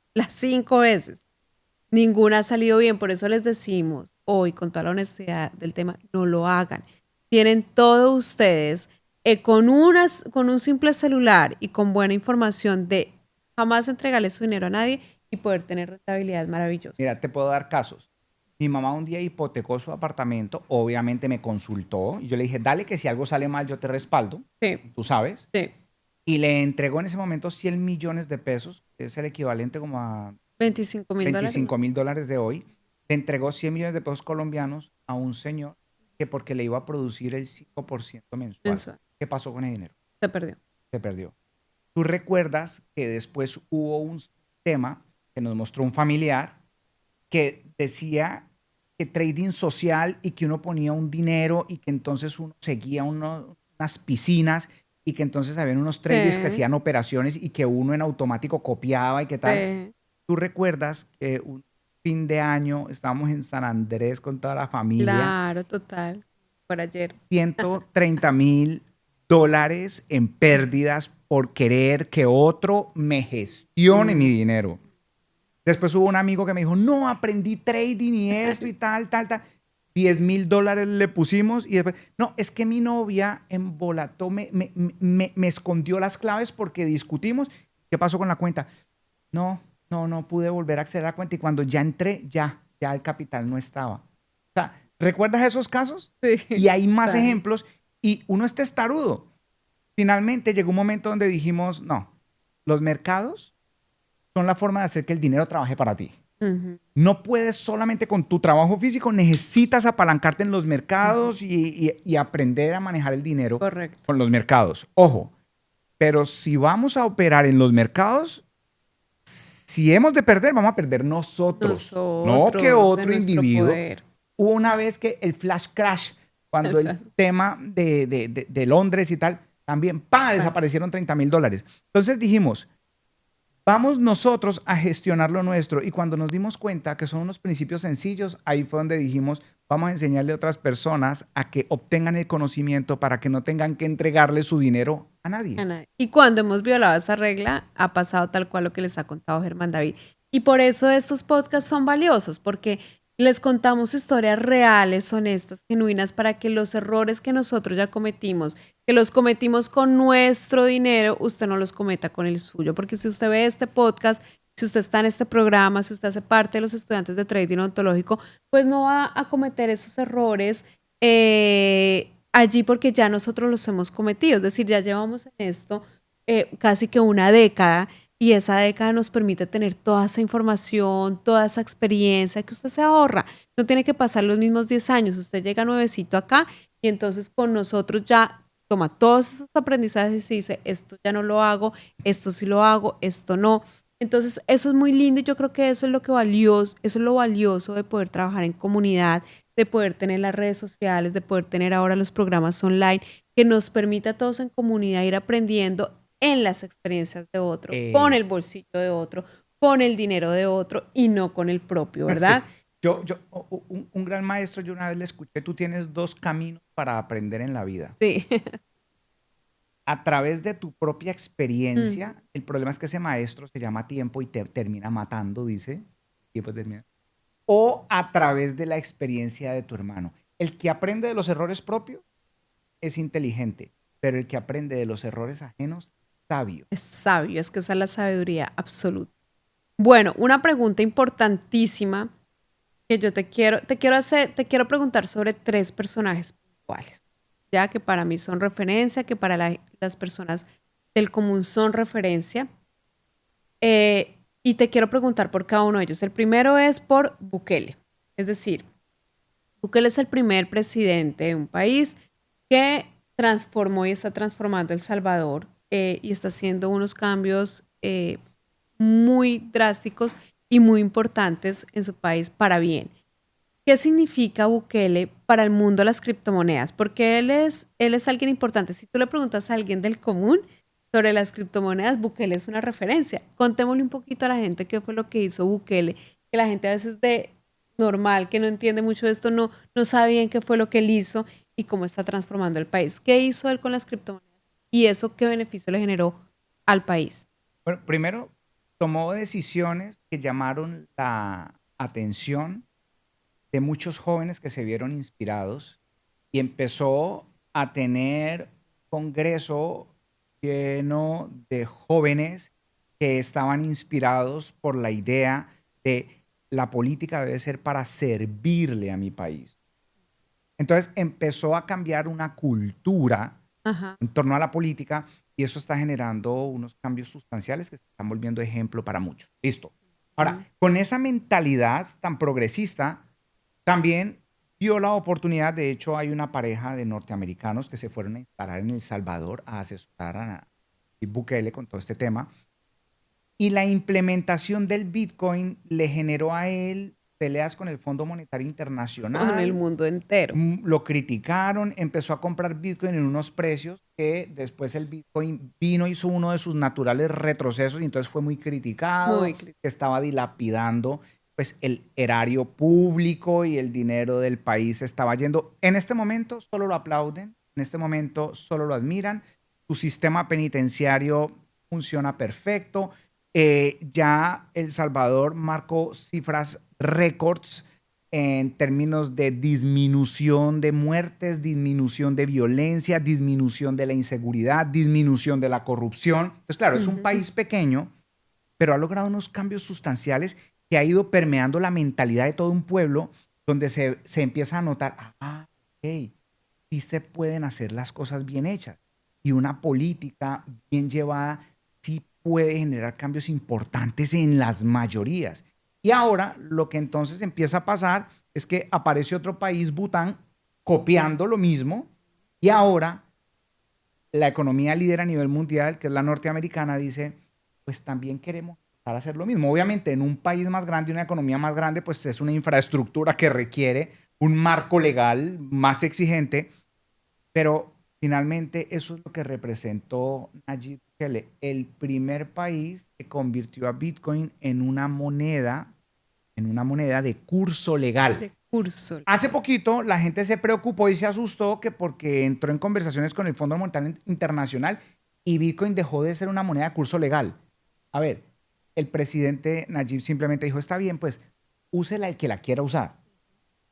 ninguna ha salido bien. Por eso les decimos hoy, con toda la honestidad del tema, no lo hagan. Tienen todo ustedes con un simple celular y con buena información de jamás entregarle su dinero a nadie y poder tener rentabilidades Mira, maravillosas. te puedo dar casos. Mi mamá un día hipotecó su apartamento, obviamente me consultó y yo le dije, dale que si algo sale mal yo te respaldo, Sí, tú sabes. sí. Y le entregó en ese momento 100 millones de pesos, que es el equivalente como a 25.000 dólares 25.000 dólares de hoy. Le entregó 100 millones de pesos colombianos a un señor que porque le iba a producir el 5% mensual. mensual. ¿Qué pasó con el dinero? Se perdió. Se perdió. Tú recuerdas que después hubo un sistema que nos mostró un familiar que decía que trading social y que uno ponía un dinero y que entonces uno seguía unas piscinas y que entonces habían unos traders que Sí, hacían operaciones y que uno en automático copiaba y qué tal. sí, ¿Tú recuerdas que un fin de año estábamos en San Andrés con toda la familia? claro, total. Por ayer. 130.000 dólares en pérdidas por querer que otro me gestione mi Mm. dinero. Después hubo un amigo que me dijo, no, aprendí trading y esto y tal, tal, tal. 10.000 dólares le pusimos y después, no, es que mi novia embolató, me escondió las claves porque discutimos. ¿Qué pasó con la cuenta? No, no pude volver a acceder a la cuenta y cuando ya entré, ya el capital no estaba. O sea, ¿recuerdas esos casos? Y Sí, hay más total. ejemplos y uno es testarudo. Finalmente llegó un momento donde dijimos, no, los mercados son la forma de hacer que el dinero trabaje para ti. Ujú, No puedes solamente con tu trabajo físico, necesitas apalancarte en los ujú. mercados y aprender a manejar el dinero Correcto. con los mercados. Ojo, pero si vamos a operar en los mercados, si hemos de perder, vamos a perder nosotros, no que Nosotros, en otro nuestro individuo. poder. Hubo una vez que el flash crash, El cuando el caso. tema de Londres y tal, también, ¡pa!, Vale. desaparecieron 30.000 dólares. Entonces dijimos, vamos nosotros a gestionar lo nuestro y cuando nos dimos cuenta que son unos principios sencillos, ahí fue donde dijimos, vamos a enseñarle a otras personas a que obtengan el conocimiento para que no tengan que entregarle su dinero A nadie. A nadie. Y cuando hemos violado esa regla, ha pasado tal cual lo que les ha contado Germán David. Y por eso estos podcasts son valiosos, porque les contamos historias reales, honestas, genuinas, para que los errores que nosotros ya cometimos, que los cometimos con nuestro dinero, usted no los cometa con el suyo. Porque si usted ve este podcast, si usted está en este programa, si usted hace parte de los estudiantes de trading ontológico, pues no va a cometer esos errores allí porque ya nosotros los hemos cometido. Es decir, ya llevamos en esto casi que una década y esa década nos permite tener toda esa información, toda esa experiencia que usted se ahorra. No tiene que pasar los mismos 10 años. Usted llega nuevecito acá y entonces con nosotros ya toma todos esos aprendizajes y dice, esto ya no lo hago, esto sí lo hago, esto no. Entonces, eso es muy lindo y yo creo que eso es lo que valioso, eso es lo valioso de poder trabajar en comunidad, de poder tener las redes sociales, de poder tener ahora los programas online, que nos permita a todos en comunidad ir aprendiendo en las experiencias de otro, con Eh, el bolsillo de otro, con el dinero de otro y no con el propio, sí. ¿verdad? Un gran maestro, yo una vez le escuché, tú tienes dos caminos para aprender en la vida. Sí. A través de tu propia Mm. experiencia, el problema es que ese maestro se llama tiempo y te termina matando, dice. Tiempo termina. O a través de la experiencia de tu hermano. El que aprende de los errores propios es inteligente, pero el que aprende de los errores ajenos, sabio. Es sabio, es que esa es la sabiduría absoluta. Bueno, una pregunta importantísima que yo te quiero preguntar sobre tres personajes puntuales, ya que para mí son referencia, que para las personas del común son referencia, y te quiero preguntar por cada uno de ellos. El primero es por Bukele, es decir, Bukele es el primer presidente de un país que transformó y está transformando El Salvador y está haciendo unos cambios muy drásticos y muy importantes en su país para bien. ¿Qué significa Bukele para el mundo de las criptomonedas? Porque él es alguien importante. Si tú le preguntas a alguien del común sobre las criptomonedas, Bukele es una referencia. Contémosle un poquito a la gente qué fue lo que hizo Bukele, que la gente a veces de normal, que no entiende mucho de esto, no sabe bien qué fue lo que él hizo y cómo está transformando el país. ¿Qué hizo él con las criptomonedas? Y eso, ¿qué beneficio le generó al país? Bueno, primero, tomó decisiones que llamaron la atención de muchos jóvenes que se vieron inspirados y empezó a tener un congreso lleno de jóvenes que estaban inspirados por la idea de la política debe ser para servirle a mi país. Entonces empezó a cambiar una cultura Ajá. en torno a la política y eso está generando unos cambios sustanciales que se están volviendo ejemplo para muchos. Listo. Mm. Ahora, con esa mentalidad tan progresista, también dio la oportunidad, de hecho hay una pareja de norteamericanos que se fueron a instalar en El Salvador a asesorar a Bukele con todo este tema. Y la implementación del Bitcoin le generó a él peleas con el Fondo Monetario Con el Internacional, mundo entero. lo criticaron, empezó a comprar Bitcoin en unos precios que después el Bitcoin vino, hizo uno de sus naturales retrocesos y entonces fue muy criticado, Muy que crítico. estaba dilapidando pues el erario público y el dinero del país estaba yendo. En este momento solo lo aplauden, en este momento solo lo admiran, su sistema penitenciario funciona perfecto, ya El Salvador marcó cifras récords en términos de disminución de muertes, disminución de violencia, disminución de la inseguridad, disminución de la corrupción. Entonces, claro, es un Ujú. país pequeño, pero ha logrado unos cambios sustanciales que ha ido permeando la mentalidad de todo un pueblo, donde se empieza a notar, ok, sí se pueden hacer las cosas bien hechas y una política bien llevada sí puede generar cambios importantes en las mayorías. Y ahora lo que entonces empieza a pasar es que aparece otro país, Bután, copiando lo mismo y ahora la economía líder a nivel mundial, que es la norteamericana, dice, pues también queremos empezar a hacer lo mismo. Obviamente en un país más grande, una economía más grande, pues es una infraestructura que requiere un marco legal más exigente, pero finalmente eso es lo que representó Nayib Bukele, el primer país que convirtió a Bitcoin en una moneda de curso legal. De curso. Hace poquito la gente se preocupó y se asustó que porque entró en conversaciones con el Fondo Monetario Internacional y Bitcoin dejó de ser una moneda de curso legal. A ver, el presidente Nayib simplemente dijo, está bien, pues úsela el que la quiera usar,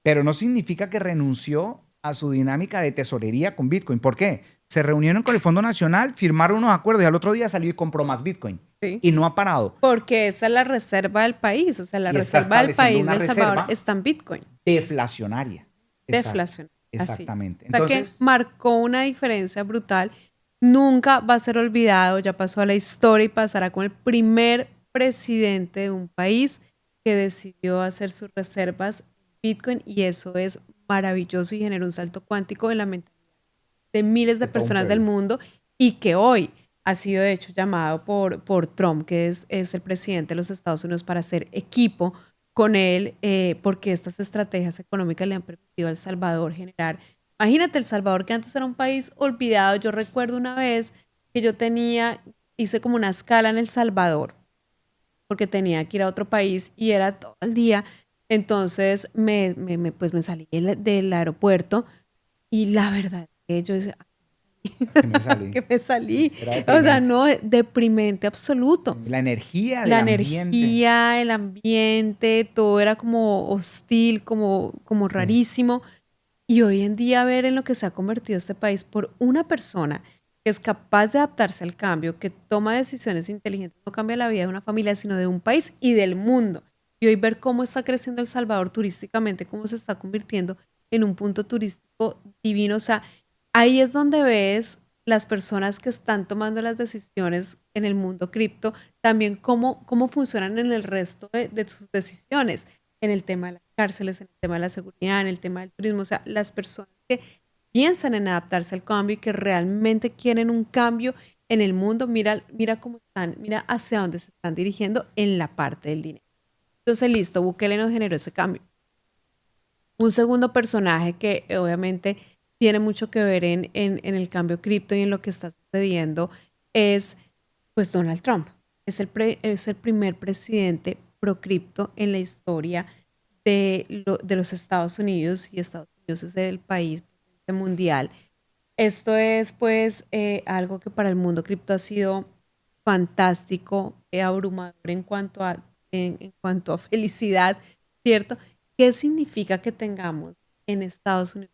pero no significa que renunció a su dinámica de tesorería con Bitcoin. ¿Por qué? Se reunieron con el Fondo Nacional, firmaron unos acuerdos y al otro día salió y compró más Bitcoin. Sí. Y no ha parado. Porque esa es la reserva del país, o sea, la Y está reserva del estableciendo país una del Salvador reserva está en Bitcoin. deflacionaria. Deflación. Así. Exactamente. O sea que Entonces, marcó una diferencia brutal. Nunca va a ser olvidado, ya pasó a la historia y pasará con el primer presidente de un país que decidió hacer sus reservas en Bitcoin y eso es maravilloso y generó un salto cuántico en la mentalidad de miles de de todo un personas del pueblo. mundo y que hoy ha sido de hecho llamado por Trump, que es el presidente de los Estados Unidos, para hacer equipo con él, porque estas estrategias económicas le han permitido a El Salvador generar. Imagínate, El Salvador, que antes era un país olvidado. Yo recuerdo una vez que hice como una escala en El Salvador, porque tenía que ir a otro país y era todo el día. Entonces pues me salí del aeropuerto y la verdad es que yo decía, Que me salí. que me salí. Era O sea, deprimente. no, deprimente absoluto. La energía del La ambiente. energía, el ambiente, todo era como hostil, como Sí. rarísimo. Y hoy en día ver en lo que se ha convertido este país por una persona que es capaz de adaptarse al cambio, que toma decisiones inteligentes, no cambia la vida de una familia, sino de un país y del mundo. Y hoy ver cómo está creciendo El Salvador turísticamente, cómo se está convirtiendo en un punto turístico divino. O sea, ahí es donde ves las personas que están tomando las decisiones en el mundo cripto, también cómo funcionan en el resto de sus decisiones, en el tema de las cárceles, en el tema de la seguridad, en el tema del turismo. O sea, las personas que piensan en adaptarse al cambio y que realmente quieren un cambio en el mundo, mira cómo están, mira hacia dónde se están dirigiendo en la parte del dinero. Entonces, listo, Bukele nos generó ese cambio. Un segundo personaje que obviamente tiene mucho que ver en el cambio cripto y en lo que está sucediendo es pues Donald Trump. Es el primer presidente pro cripto en la historia de los Estados Unidos, y Estados Unidos es el país mundial. Esto es pues algo que para el mundo cripto ha sido fantástico, abrumador en cuanto a felicidad, ¿cierto? ¿Qué significa que tengamos en Estados Unidos?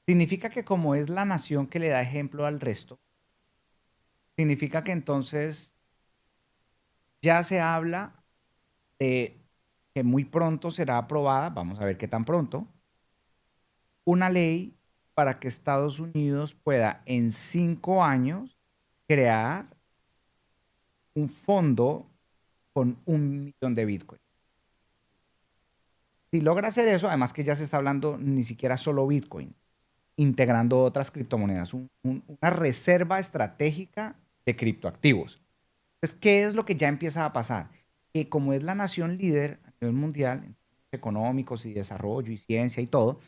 Significa que como es la nación que le da ejemplo al resto, significa que entonces ya se habla de que muy pronto será aprobada, vamos a ver qué tan pronto, una ley para que Estados Unidos pueda en 5 años crear un fondo con 1 millón de Bitcoin. Si logra hacer eso, además que ya se está hablando ni siquiera solo Bitcoin, integrando otras criptomonedas, una reserva estratégica de criptoactivos. Entonces, ¿qué es lo que ya empieza a pasar? Que como es la nación líder a nivel mundial, en términos económicos y desarrollo y ciencia y todo,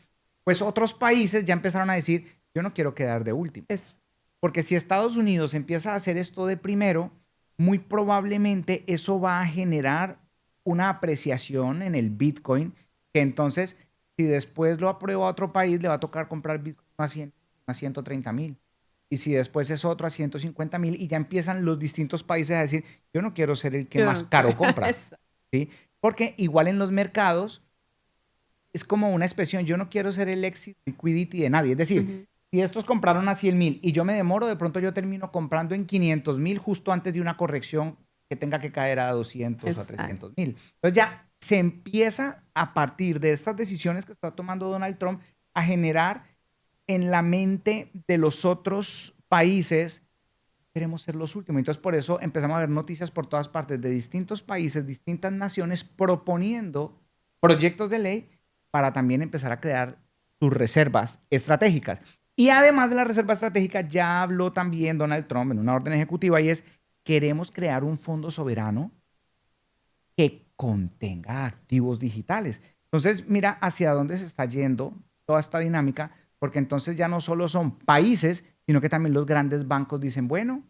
pues otros países ya empezaron a decir, yo no quiero quedar de último. Es, Porque si Estados Unidos empieza a hacer esto de primero, muy probablemente eso va a generar una apreciación en el Bitcoin, que entonces, si después lo aprueba otro país, le va a tocar comprar Bitcoin a 100, a 130.000. Y si después es otro a 150.000, y ya empiezan los distintos países a decir, yo no quiero ser el que yo más no caro quiero. compra. ¿Sí? Porque igual en los mercados es como una expresión, yo no quiero ser el exit liquidity de nadie. Es decir, Ujú. si estos compraron a 100.000 y yo me demoro, de pronto yo termino comprando en 500.000 justo antes de una corrección que tenga que caer a 200 a Exacto. 300.000. Entonces ya se empieza a partir de estas decisiones que está tomando Donald Trump a generar en la mente de los otros países, queremos ser los últimos. Entonces por eso empezamos a ver noticias por todas partes de distintos países, distintas naciones proponiendo proyectos de ley para también empezar a crear sus reservas estratégicas. Y además de la reserva estratégica, ya habló también Donald Trump en una orden ejecutiva y es, queremos crear un fondo soberano que contenga activos digitales. Entonces, mira hacia dónde se está yendo toda esta dinámica, porque entonces ya no solo son países, sino que también los grandes bancos dicen, bueno,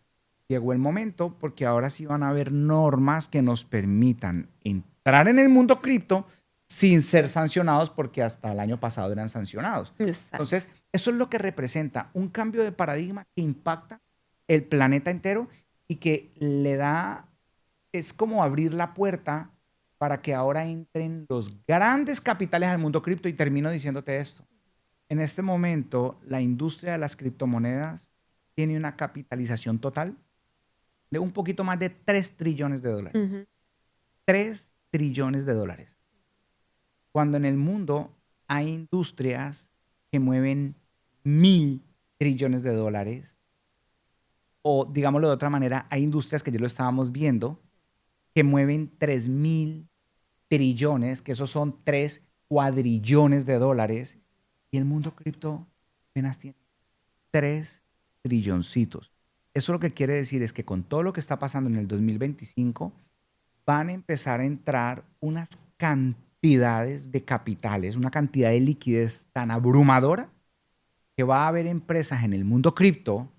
llegó el momento porque ahora sí van a haber normas que nos permitan entrar en el mundo cripto sin ser sancionados, porque hasta el año pasado eran sancionados. Exacto. Entonces, eso es lo que representa un cambio de paradigma que impacta el planeta entero y que le da, es como abrir la puerta para que ahora entren los grandes capitales al mundo cripto. Y termino diciéndote esto. En este momento, la industria de las criptomonedas tiene una capitalización total de un poquito más de 3 trillones de dólares. Ujú. 3 trillones de dólares. Cuando en el mundo hay industrias que mueven 1.000 trillones de dólares, o digámoslo de otra manera, hay industrias que ya lo estábamos viendo, que mueven 3.000 trillones, que esos son 3 cuadrillones de dólares, y el mundo cripto apenas tiene 3 trilloncitos. Eso lo que quiere decir es que con todo lo que está pasando en el 2025, van a empezar a entrar unas cantidades de capitales, una cantidad de liquidez tan abrumadora que va a haber empresas en el mundo cripto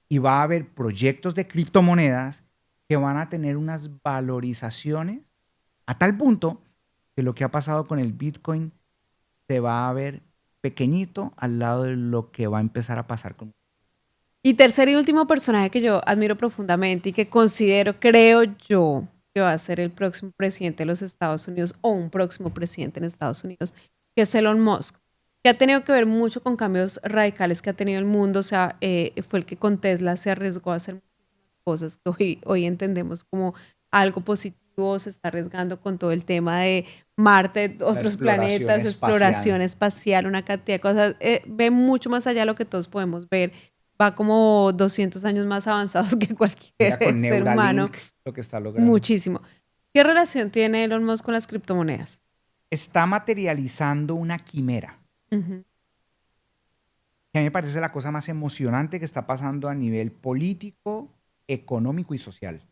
y va a haber proyectos de criptomonedas que van a tener unas valorizaciones a tal punto que lo que ha pasado con el Bitcoin se va a ver pequeñito al lado de lo que va a empezar a pasar con... Y tercer y último personaje que yo admiro profundamente y que considero, creo yo, que va a ser el próximo presidente de los Estados Unidos o un próximo presidente en Estados Unidos, que es Elon Musk, que ha tenido que ver mucho con cambios radicales que ha tenido el mundo. O sea, fue el que con Tesla se arriesgó a hacer muchísimas cosas que hoy entendemos como algo positivo. Se está arriesgando con todo el tema de Marte, otros planetas, exploración espacial, una cantidad de cosas. Ve mucho más allá de lo que todos podemos ver. Va como 200 años más avanzados que cualquier con ser humano. Lo que está logrando. Muchísimo. ¿Qué relación tiene Elon Musk con las criptomonedas? Está materializando una quimera. Uh-huh. Que a mí me parece la cosa más emocionante que está pasando a nivel político, económico y social.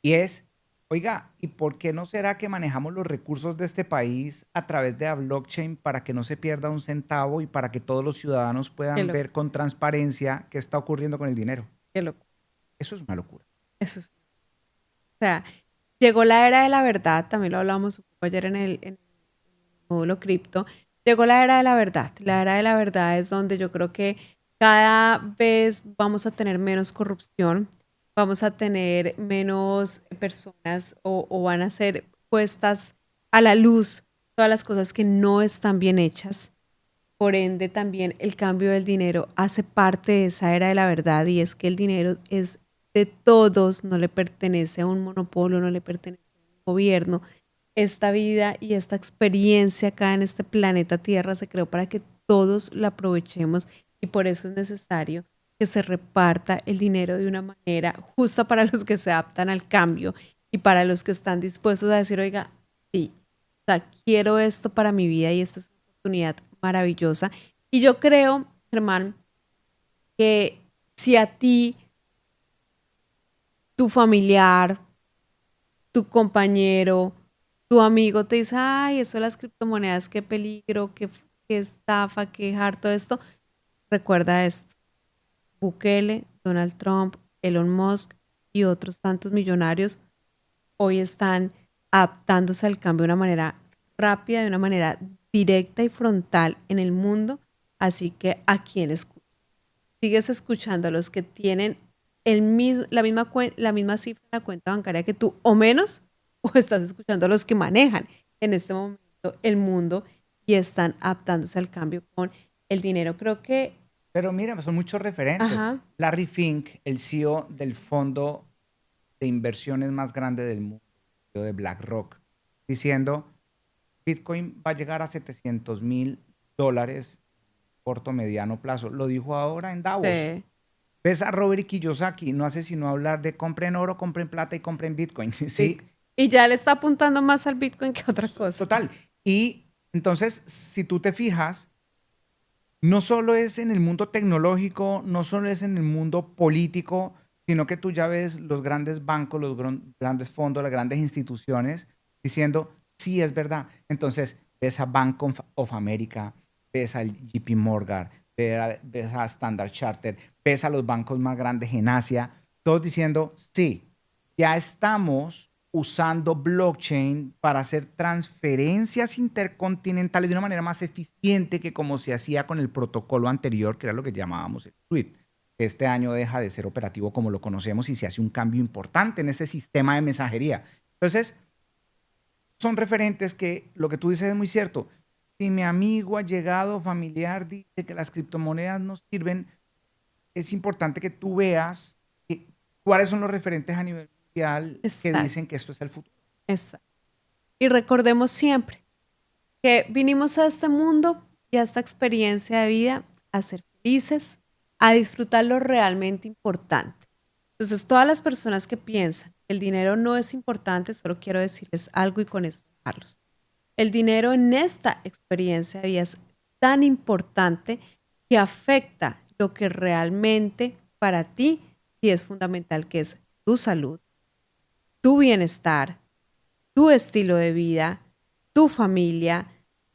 Y es, oiga, ¿y por qué no será que manejamos los recursos de este país a través de la blockchain para que no se pierda un centavo y para que todos los ciudadanos puedan ver con transparencia qué está ocurriendo con el dinero? Qué locura. Eso es una locura. Eso es. O sea, llegó la era de la verdad, también lo hablamos un poco ayer en el módulo cripto. Llegó la era de la verdad. La era de la verdad es donde yo creo que cada vez vamos a tener menos corrupción, vamos a tener menos personas o van a ser puestas a la luz todas las cosas que no están bien hechas. Por ende, también el cambio del dinero hace parte de esa era de la verdad, y es que el dinero es de todos, no le pertenece a un monopolio, no le pertenece a un gobierno. Esta vida y esta experiencia acá en este planeta Tierra se creó para que todos la aprovechemos, y por eso es necesario que se reparta el dinero de una manera justa para los que se adaptan al cambio y para los que están dispuestos a decir, oiga, sí, o sea, quiero esto para mi vida y esta es una oportunidad maravillosa. Y yo creo, Germán, que si a ti, tu familiar, tu compañero, tu amigo te dice, ay, eso de las criptomonedas, qué peligro, qué estafa, qué harto esto, recuerda esto. Bukele, Donald Trump, Elon Musk y otros tantos millonarios hoy están adaptándose al cambio de una manera rápida, de una manera directa y frontal en el mundo. Así que, ¿a quién escuchas? ¿Sigues escuchando a los que tienen la misma cifra en la cuenta bancaria que tú o menos? ¿O estás escuchando a los que manejan en este momento el mundo y están adaptándose al cambio con el dinero? Creo que... Pero mira, son muchos referentes. Ajá. Larry Fink, el CEO del fondo de inversiones más grande del mundo, de BlackRock, diciendo, Bitcoin va a llegar a $700,000 corto, mediano plazo. Lo dijo ahora en Davos. Sí. Ves a Robert Kiyosaki, no hace sino hablar de compren oro, compren plata y compren Bitcoin. ¿Sí? Y ya le está apuntando más al Bitcoin que a otra cosa. Total. Y entonces, si tú te fijas, no solo es en el mundo tecnológico, no solo es en el mundo político, sino que tú ya ves los grandes bancos, los grandes fondos, las grandes instituciones diciendo, sí, es verdad. Entonces, ves a Bank of America, ves al JP Morgan, ves a Standard Chartered, ves a los bancos más grandes en Asia, todos diciendo, sí, ya estamos usando blockchain para hacer transferencias intercontinentales de una manera más eficiente que como se hacía con el protocolo anterior, que era lo que llamábamos el SWIFT. Este año deja de ser operativo como lo conocemos y se hace un cambio importante en ese sistema de mensajería. Entonces, son referentes que lo que tú dices es muy cierto. Si mi amigo allegado familiar dice que las criptomonedas no sirven, es importante que tú veas cuáles son los referentes a nivel mundial que Exacto, dicen que esto es el futuro. exacto. Y recordemos siempre que vinimos a este mundo y a esta experiencia de vida a ser felices, a disfrutar lo realmente importante. Entonces, todas las personas que piensan que el dinero no es importante, solo quiero decirles algo y con esto dejarlos. El dinero en esta experiencia de vida es tan importante que afecta lo que realmente para ti sí es fundamental, que es tu salud, tu bienestar, tu estilo de vida, tu familia,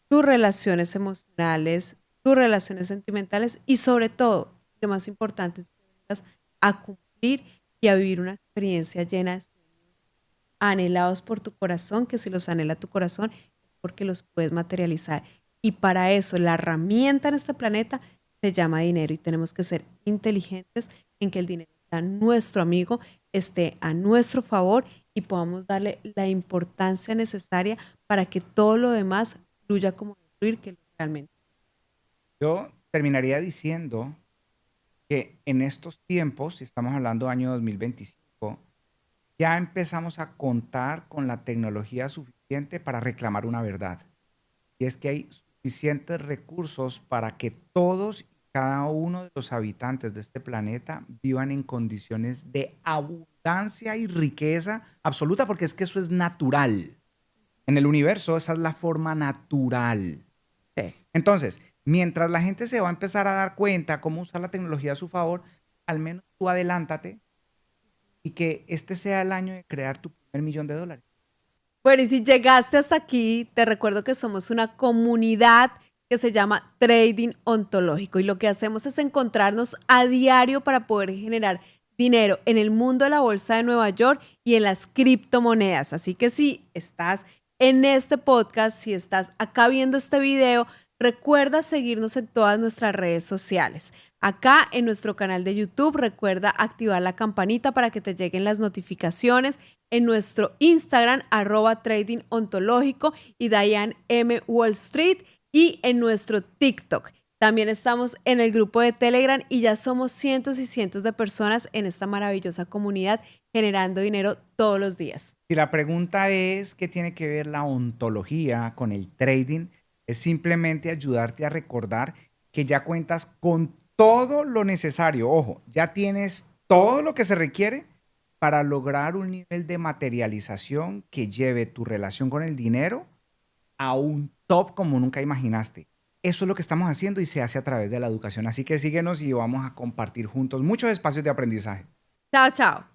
tus relaciones emocionales, tus relaciones sentimentales y sobre todo, lo más importante es que vengas a cumplir y a vivir una experiencia llena de sueños anhelados por tu corazón, que si los anhela tu corazón es porque los puedes materializar. Y para eso la herramienta en este planeta se llama dinero y tenemos que ser inteligentes en que el dinero sea nuestro amigo, esté a nuestro favor y podamos darle la importancia necesaria para que todo lo demás fluya como debe fluir, que realmente. Yo terminaría diciendo que en estos tiempos, si estamos hablando año 2025, ya empezamos a contar con la tecnología suficiente para reclamar una verdad. Y es que hay suficientes recursos para que todos y cada uno de los habitantes de este planeta vivan en condiciones de abundancia y riqueza absoluta, porque es que eso es natural. En el universo esa es la forma natural. Sí. Entonces, mientras la gente se va a empezar a dar cuenta cómo usar la tecnología a su favor, al menos tú adelántate y que este sea el año de crear tu primer $1.000.000. Bueno, y si llegaste hasta aquí, te recuerdo que somos una comunidad que se llama Trading Ontológico y lo que hacemos es encontrarnos a diario para poder generar dinero en el mundo de la bolsa de Nueva York y en las criptomonedas. Así que si estás en este podcast, si estás acá viendo este video, recuerda seguirnos en todas nuestras redes sociales. Acá en nuestro canal de YouTube, recuerda activar la campanita para que te lleguen las notificaciones. En nuestro Instagram, @Trading Ontológico y Diane M. Wall Street. Y en nuestro TikTok. También estamos en el grupo de Telegram y ya somos cientos y cientos de personas en esta maravillosa comunidad generando dinero todos los días. Si la pregunta es qué tiene que ver la ontología con el trading, es simplemente ayudarte a recordar que ya cuentas con todo lo necesario. Ojo, ya tienes todo lo que se requiere para lograr un nivel de materialización que lleve tu relación con el dinero a un top como nunca imaginaste. Eso es lo que estamos haciendo y se hace a través de la educación. Así que síguenos y vamos a compartir juntos muchos espacios de aprendizaje. Chao, chao.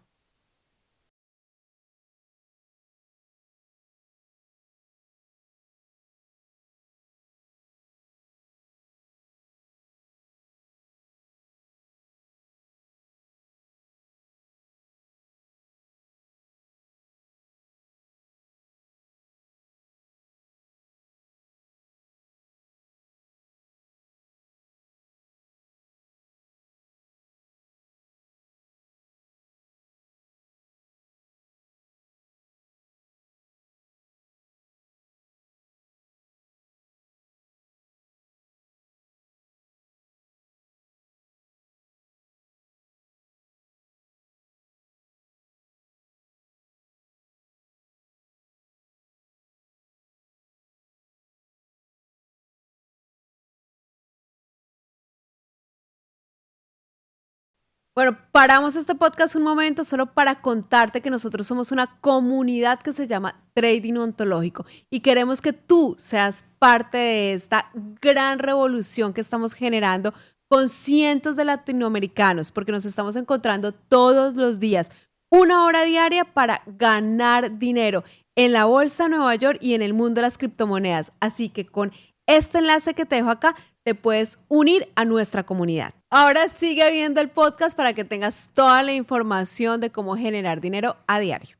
Bueno, paramos este podcast un momento solo para contarte que nosotros somos una comunidad que se llama Trading Ontológico y queremos que tú seas parte de esta gran revolución que estamos generando con cientos de latinoamericanos, porque nos estamos encontrando todos los días, 1 hora diaria para ganar dinero en la bolsa de Nueva York y en el mundo de las criptomonedas. Así que con este enlace que te dejo acá, te puedes unir a nuestra comunidad. Ahora sigue viendo el podcast para que tengas toda la información de cómo generar dinero a diario.